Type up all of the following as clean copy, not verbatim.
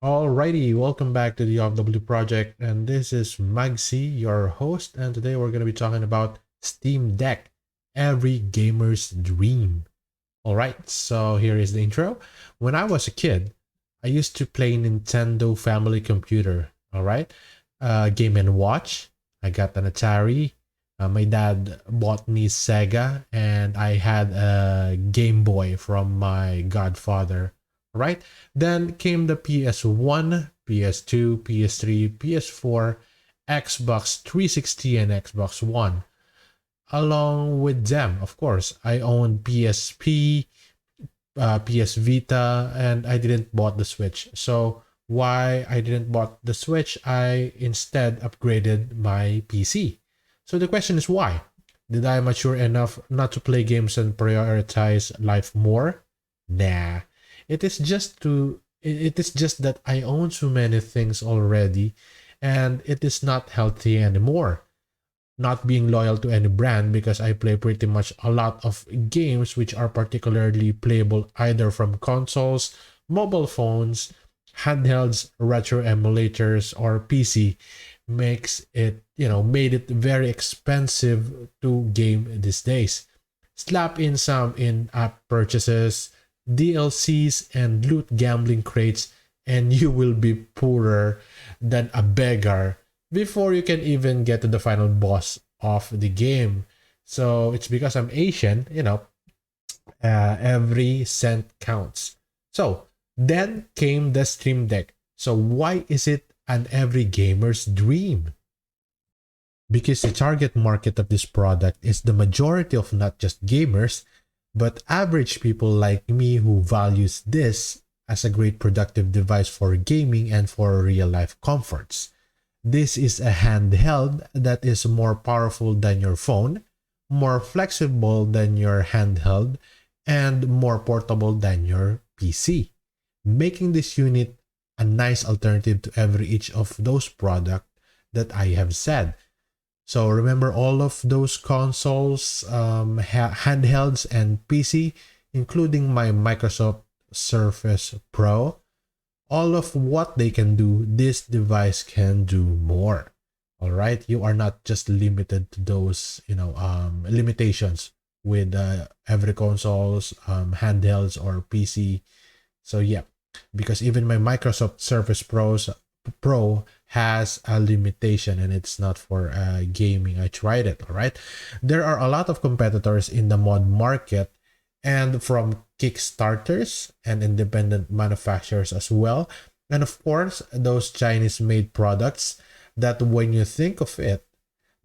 Alrighty, welcome back to the OFW project, and this is Magsi, your host, and today we're going to be talking about Steam Deck, every gamer's dream. Alright, so here is the intro. When I was a kid, I used to play Nintendo Family Computer, alright? Game and Watch. I got an Atari. My dad bought me Sega, and I had a Game Boy from my godfather. Right? Then came the PS1, PS2, PS3, PS4, Xbox 360, and Xbox One. Along with them, of course, I owned PSP, PS Vita, and I didn't bought the Switch. So why I didn't bought the Switch? I instead upgraded my PC. So the question is why? Did I mature enough not to play games and prioritize life more? Nah. It is just that I own so many things already and it is not healthy anymore. Not being loyal to any brand because I play pretty much a lot of games which are particularly playable either from consoles, mobile phones, handhelds, retro emulators, or PC makes it, made it very expensive to game these days. Slap in some in-app purchases, DLCs, and loot gambling crates, and you will be poorer than a beggar before you can even get to the final boss of the game. So it's because I'm Asian, every cent counts. So then came the Stream Deck. So why is it an every gamer's dream? Because the target market of this product is the majority of not just gamers, but average people like me who values this as a great productive device for gaming and for real life comforts. This is a handheld that is more powerful than your phone, more flexible than your handheld, and more portable than your PC, making this unit a nice alternative to every each of those products that I have said. So remember all of those consoles, handhelds, and PC, including my Microsoft Surface Pro. All of what they can do, this device can do more. All right, you are not just limited to those, limitations with every consoles, handhelds, or PC. So yeah, because even my Microsoft Surface Pro has a limitation and it's not for gaming. I tried it. All right, there are a lot of competitors in the mod market, and from Kickstarters and independent manufacturers as well, and of course those Chinese made products that when you think of it,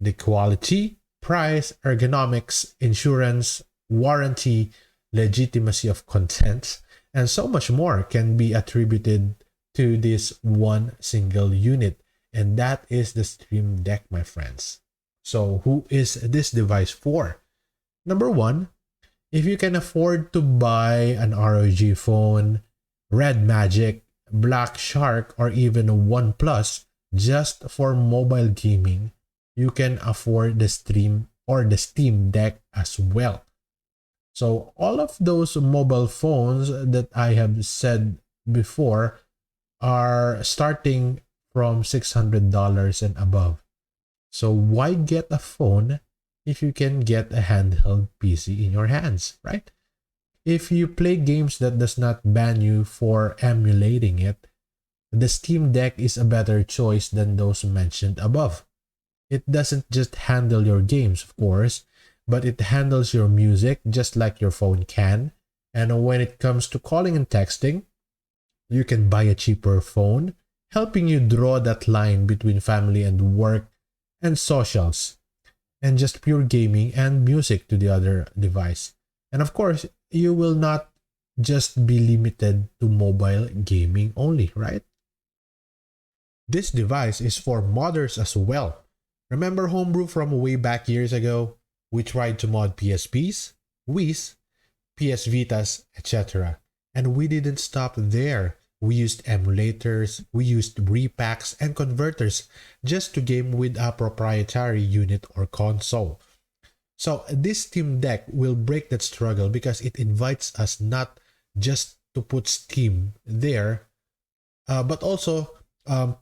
the quality, price, ergonomics, insurance, warranty, legitimacy of content, and so much more can be attributed to this one single unit, and that is the Stream Deck, my friends. So who is this device for? Number one, if you can afford to buy an ROG phone, Red Magic, Black Shark, or even a OnePlus just for mobile gaming, you can afford the Stream or the Steam Deck as well. So all of those mobile phones that I have said before are starting from $600 and above. So why get a phone if you can get a handheld PC in your hands, right? If you play games that does not ban you for emulating it, the Steam Deck is a better choice than those mentioned above. It doesn't just handle your games, of course, but it handles your music just like your phone can. And when it comes to calling and texting, you can buy a cheaper phone, helping you draw that line between family and work and socials, and just pure gaming and music to the other device. And of course, you will not just be limited to mobile gaming only, right? This device is for modders as well. Remember Homebrew from way back years ago? We tried to mod PSPs, Wii's, PS Vitas, etc. And we didn't stop there. We used emulators, we used repacks and converters just to game with a proprietary unit or console. So this Steam Deck will break that struggle because it invites us not just to put Steam there, but also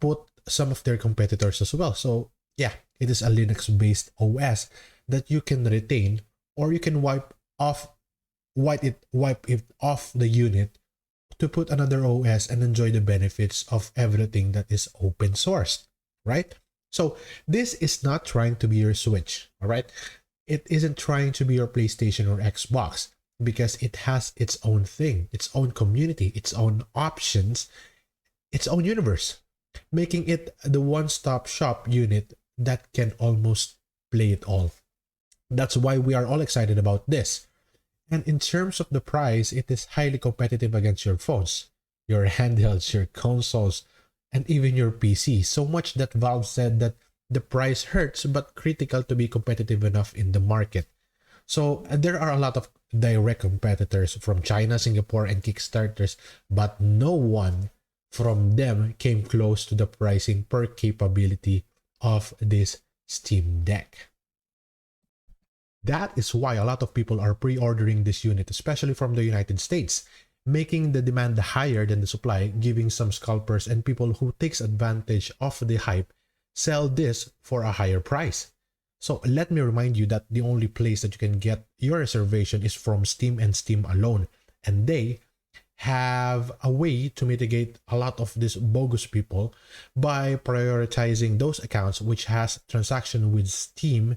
put some of their competitors as well. So yeah, it is a Linux-based OS that you can retain, or you can wipe it off the unit to put another OS and enjoy the benefits of everything that is open source, right? So this is not trying to be your Switch, all right? It isn't trying to be your PlayStation or Xbox, because it has its own thing, its own community, its own options, its own universe, making it the one-stop shop unit that can almost play it all. That's why we are all excited about this. And in terms of the price, it is highly competitive against your phones, your handhelds, your consoles, and even your PC. So much that Valve said that the price hurts, but critical to be competitive enough in the market. So there are a lot of direct competitors from China, Singapore, and Kickstarters, but no one from them came close to the pricing per capability of this Steam Deck. That is why a lot of people are pre-ordering this unit, especially from the United States, making the demand higher than the supply, giving some scalpers and people who takes advantage of the hype sell this for a higher price. So let me remind you that the only place that you can get your reservation is from Steam and Steam alone, and they have a way to mitigate a lot of these bogus people by prioritizing those accounts which has transaction with Steam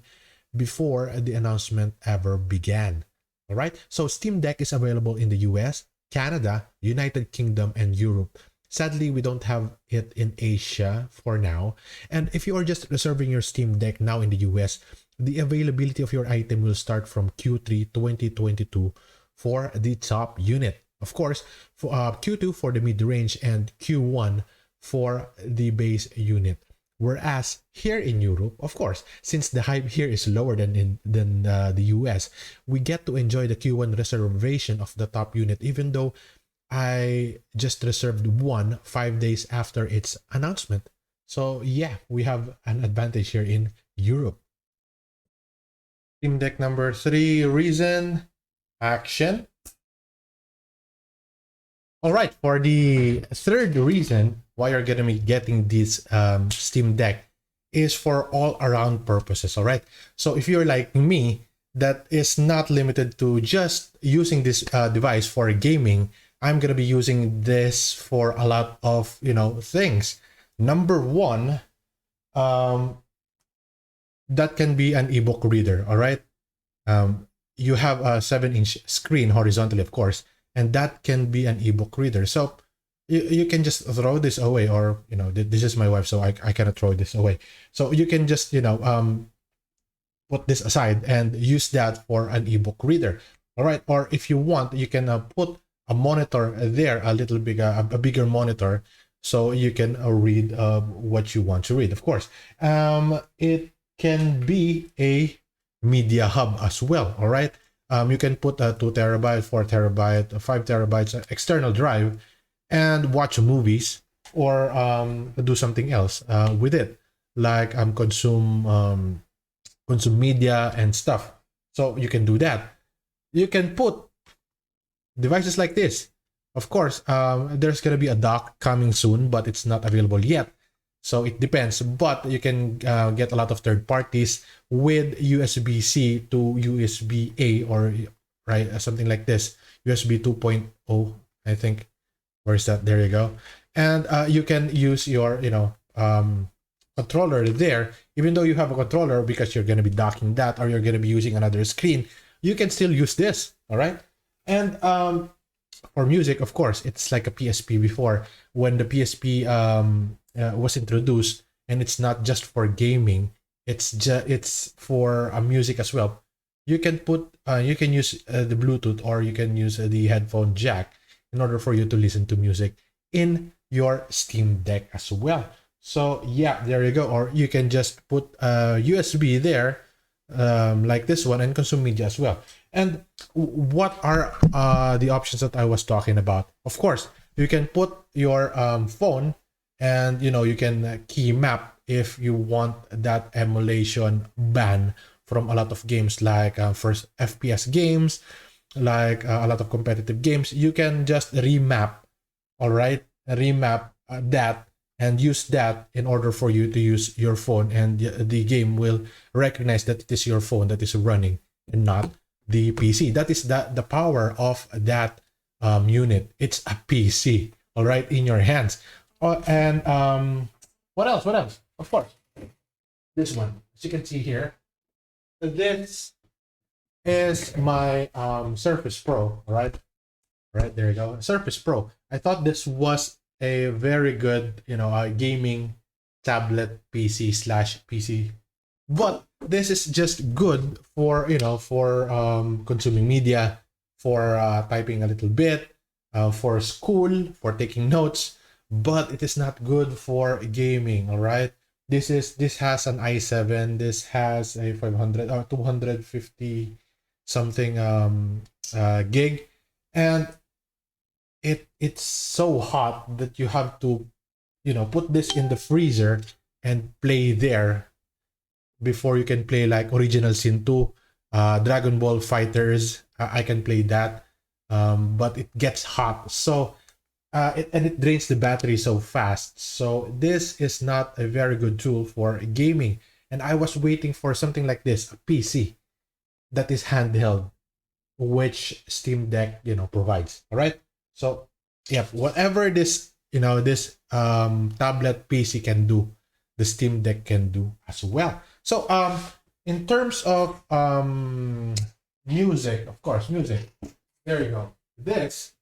before the announcement ever began. All right, so Steam Deck is available in the US, Canada, United Kingdom, and Europe. Sadly, we don't have it in Asia for now. And if you are just reserving your Steam Deck now in the US, the availability of your item will start from Q3 2022 for the top unit. Of course, for Q2 for the mid-range, and Q1 for the base unit. Whereas here in Europe, of course, since the hype here is lower than the US, we get to enjoy the Q1 reservation of the top unit, even though I just reserved one 5 days after its announcement. So yeah, we have an advantage here in Europe. Steam Deck number 3, reason, action. All right, for the third reason why you're going to be getting this Steam Deck is for all around purposes. All right, so if you're like me, that is not limited to just using this device for gaming. I'm going to be using this for a lot of things. Number one, that can be an ebook reader. All right, you have a 7-inch screen horizontally, of course, and that can be an ebook reader. So you can just throw this away, or this is my wife, so I cannot throw this away. So you can just put this aside and use that for an ebook reader. All right, or if you want, you can put a monitor there, a little bigger, a bigger monitor, so you can read what you want to read. Of course, it can be a media hub as well. All right, you can put a 2 terabyte, 4 terabyte, 5 terabytes external drive and watch movies, or do something else with it, like consume media and stuff. So you can do that. You can put devices like this. Of course, there's going to be a dock coming soon, but it's not available yet. So it depends. But you can get a lot of third parties with USB-C to USB-A, or something like this. USB 2.0, I think. Where's that? There you go. And you can use your controller there. Even though you have a controller, because you're going to be docking that, or you're going to be using another screen, you can still use this. All right. And for music, of course, it's like a PSP before, when the PSP was introduced, and it's not just for gaming, it's for music as well. You can use the Bluetooth, or you can use the headphone jack in order for you to listen to music in your Steam Deck as well. So yeah, there you go. Or you can just put a USB there, like this one, and consume media as well. And what are the options that I was talking about? Of course, you can put your phone, and you can key map if you want that emulation ban from a lot of games, like first FPS games, like a lot of competitive games. You can just remap, all right, remap that and use that in order for you to use your phone, and the game will recognize that it is your phone that is running and not the PC. That is the power of that unit. It's a PC, all right, in your hands. And what else? What else? Of course, this one. As you can see here, this is my Surface Pro. All right, right there you go, Surface Pro. I thought this was a very good, gaming tablet PC slash PC, but this is just good for consuming media, for typing a little bit, for school, for taking notes, but it is not good for gaming. All right, this has an i7, this has a 500 or 250 something gig, and it's so hot that you have to put this in the freezer and play there before you can play like Original Sin 2, Dragon Ball Fighters. I can play that, but it gets hot, so it drains the battery so fast. So this is not a very good tool for gaming, and I was waiting for something like this, a PC that is handheld, which Steam Deck provides. All right, so yeah, whatever this this tablet PC can do, the Steam Deck can do as well. So in terms of music, of course, music, there you go. This,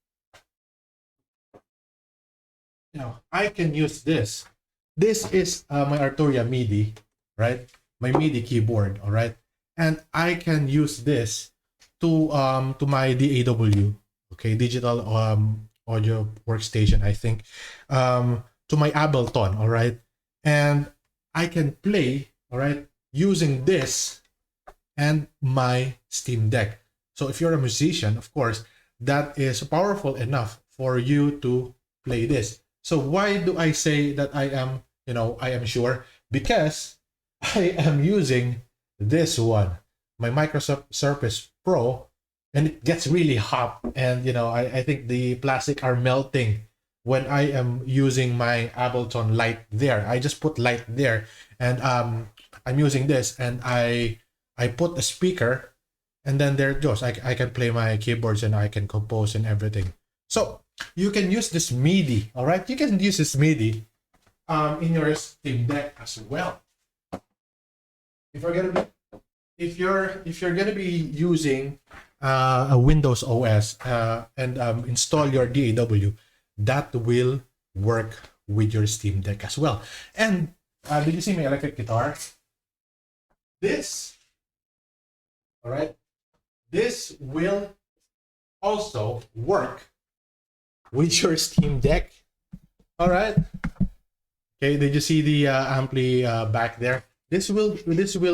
I can use this. This is my Arturia MIDI, right? My MIDI keyboard, all right? And I can use this to my DAW, okay, digital audio workstation, I think, to my Ableton, all right? And I can play, all right, using this and my Steam Deck. So if you're a musician, of course, that is powerful enough for you to play this. So why do I say that I am, I am sure? Because I am using this one, my Microsoft Surface Pro, and it gets really hot. And, I think the plastic are melting when I am using my Ableton Light there. I just put light there, and I'm using this, and I put a speaker, and then there it goes. I can play my keyboards, and I can compose and everything. So you can use this MIDI, all right? You can use this MIDI in your Steam Deck as well. If you're gonna be using a Windows OS and install your DAW, that will work with your Steam Deck as well. And did you see my electric guitar? This, all right, this will also work with your Steam Deck. All right. Okay, did you see the ampli back there? This will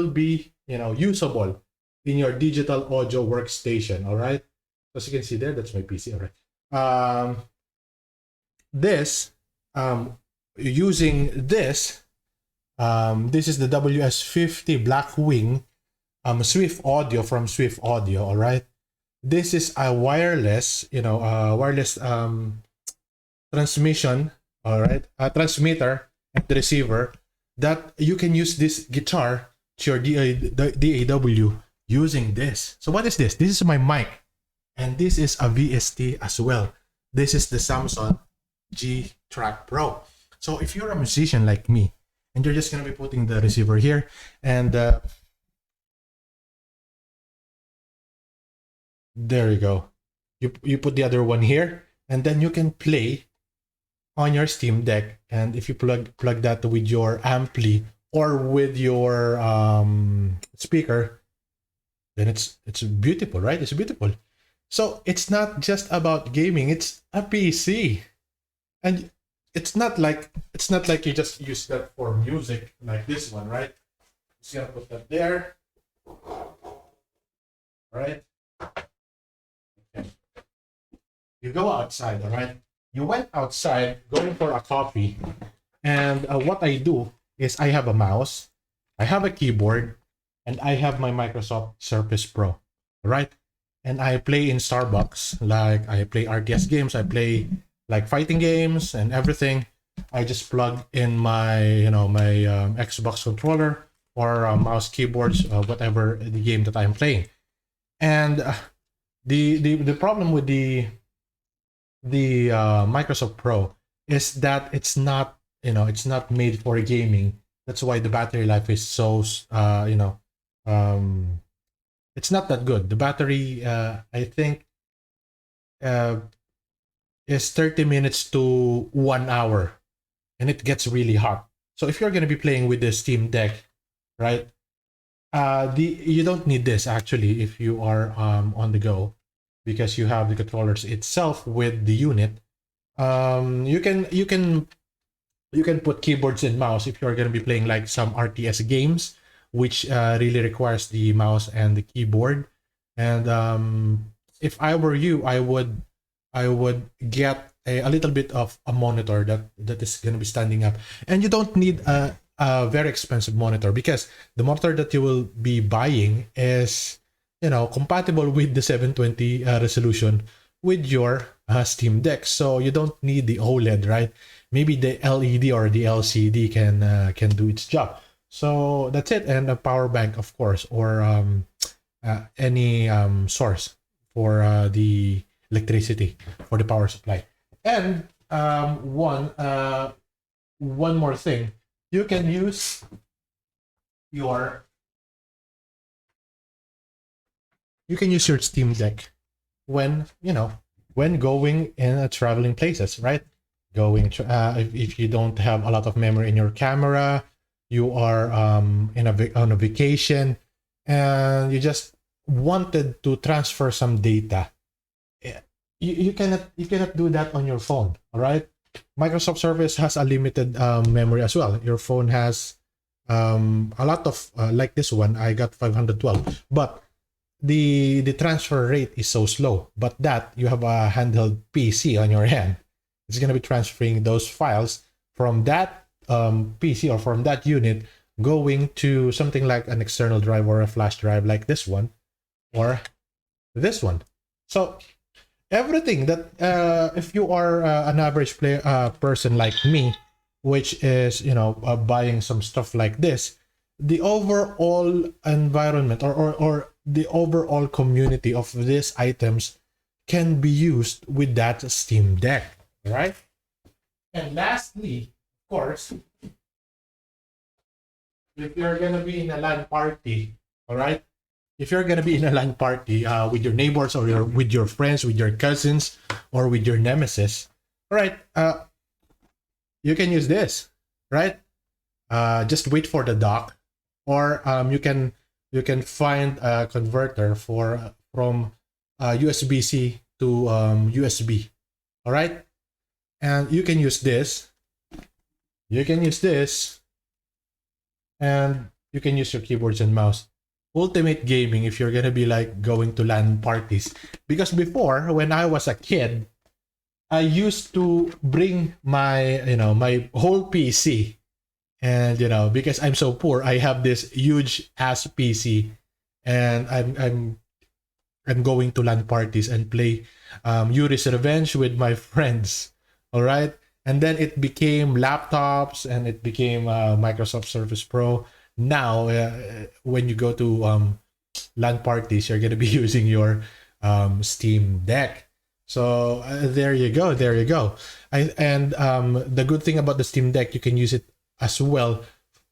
be usable in your digital audio workstation. All right. As you can see there, that's my PC. All right. This using this. This is the WS50 Blackwing Swift Audio from Swift Audio. All right. This is a wireless, wireless transmission. All right, a transmitter and receiver that you can use this guitar to your DAW using this. So what is this? This is my mic, and this is a VST as well. This is the Samsung G Track Pro. So if you're a musician like me, and you're just gonna be putting the receiver here, and there you go. You put the other one here, and then you can play on your Steam Deck. And if you plug that with your ampli or with your speaker, then it's beautiful, right? It's beautiful. So it's not just about gaming, it's a PC. And it's not like you just use that for music like this one, right? Just gonna put that there. Right? Okay. You go outside, all right? You went outside going for a coffee, and what I do is I have a mouse, I have a keyboard, and I have my Microsoft Surface Pro, all right? And I play in Starbucks, like I play RTS games, I play like fighting games and everything. I just plug in my my Xbox controller or mouse keyboards, whatever the game that I'm playing. And the problem with the Microsoft Pro is that it's not, it's not made for gaming. That's why the battery life is so um, it's not that good. The battery, I think, uh, is 30 minutes to 1 hour, and it gets really hot. So if you're gonna be playing with the Steam Deck, right? The you don't need this actually if you are on the go, because you have the controllers itself with the unit. You can put keyboards and mouse if you're going to be playing like some RTS games, which really requires the mouse and the keyboard. And if I were you, I would get a little bit of a monitor that is going to be standing up, and you don't need a very expensive monitor, because the monitor that you will be buying is compatible with the 720 resolution with your Steam Deck, so you don't need the OLED, right? Maybe the LED or the LCD can do its job. So that's it, and a power bank, of course, or any source for the electricity for the power supply. And one more thing, you can use your your Steam Deck when when going in traveling places, right? If you don't have a lot of memory in your camera, you are on a vacation, and you just wanted to transfer some data. You cannot do that on your phone. All right, Microsoft Surface has a limited memory as well. Your phone has a lot of like this one. I got 512, but the transfer rate is so slow. But that you have a handheld PC on your hand, it's going to be transferring those files from that PC or from that unit, going to something like an external drive or a flash drive like this one or this one. So everything that if you are an average person like me, which is buying some stuff like this, the overall environment or the overall community of these items can be used with that Steam Deck, right? And lastly, of course, if you're gonna be in a LAN party, all right, if you're gonna be in a LAN party with your neighbors or with your friends, with your cousins, or with your nemesis, all right, you can use this, right? Just wait for the dock, or you can find a converter from USB-C to USB, all right, and you can use this. You can use this, and you can use your keyboards and mouse. Ultimate gaming if you're gonna be like going to LAN parties. Because before, when I was a kid, I used to bring my my whole PC, and because I'm so poor, I have this huge ass PC, and I'm going to LAN parties and play Yuri's Revenge with my friends. All right, and then it became laptops, and it became Microsoft Surface Pro. Now, when you go to LAN parties, you're gonna be using your Steam Deck. So there you go, there you go. And the good thing about the Steam Deck, you can use it as well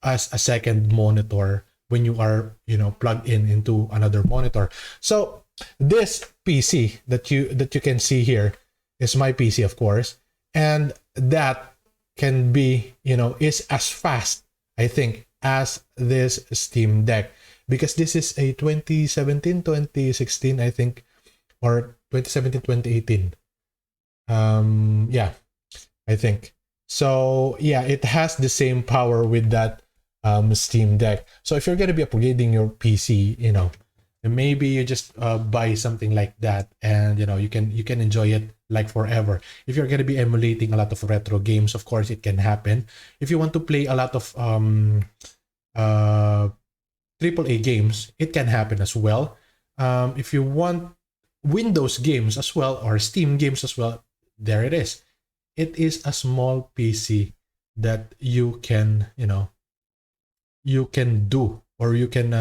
as a second monitor when you are plugged into another monitor. So this PC that you can see here is my PC, of course, and that can be is as fast, I think, as this Steam Deck, because this is a 2017 2016, I think, or 2017 2018. Yeah, I think so. Yeah, it has the same power with that Steam Deck. So if you're going to be upgrading your PC, maybe you just buy something like that, and you can enjoy it like forever. If you're going to be emulating a lot of retro games, of course it can happen. If you want to play a lot of AAA games, it can happen as well. If you want Windows games as well, or Steam games as well, there it is. It is a small PC that you can, you can do, or you can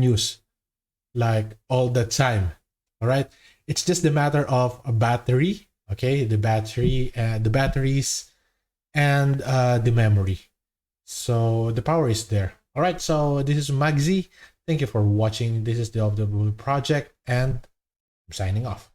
use like all the time. All right, it's just a matter of a battery. Okay, the battery, the batteries, and the memory. So the power is there. All right, so this is Magzi. Thank you for watching. This is the of the Blue project, and I'm signing off.